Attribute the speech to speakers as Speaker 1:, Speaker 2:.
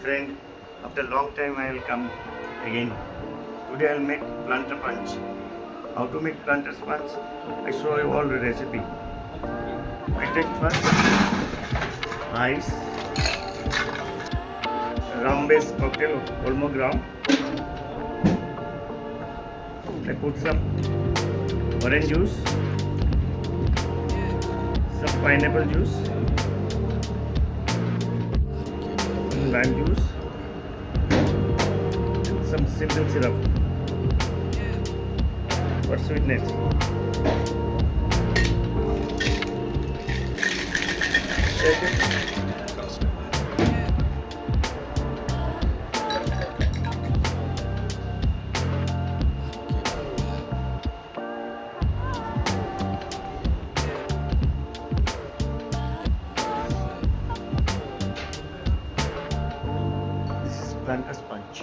Speaker 1: friend. After a long time I will come again. Today I will make planter punch. How to make planter punch? I show you all the recipe. I take first ice, rum based cocktail, almost rum. I put some orange juice, some pineapple juice, some lime juice, and some simple syrup for sweetness. Shake it. This is planter punch.